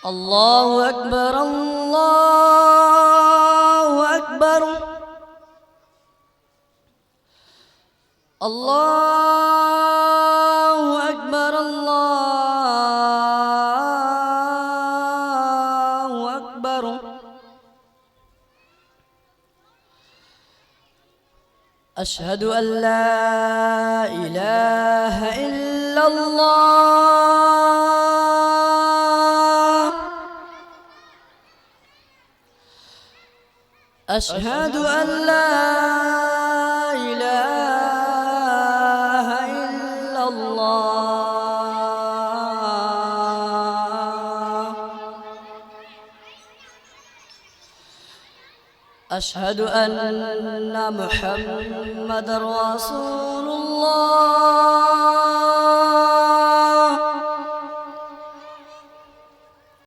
الله أكبر الله أكبر الله أكبر الله أكبر أشهد أن لا إله إلا الله أشهد أن لا إله إلا الله أشهد أن محمد رسول الله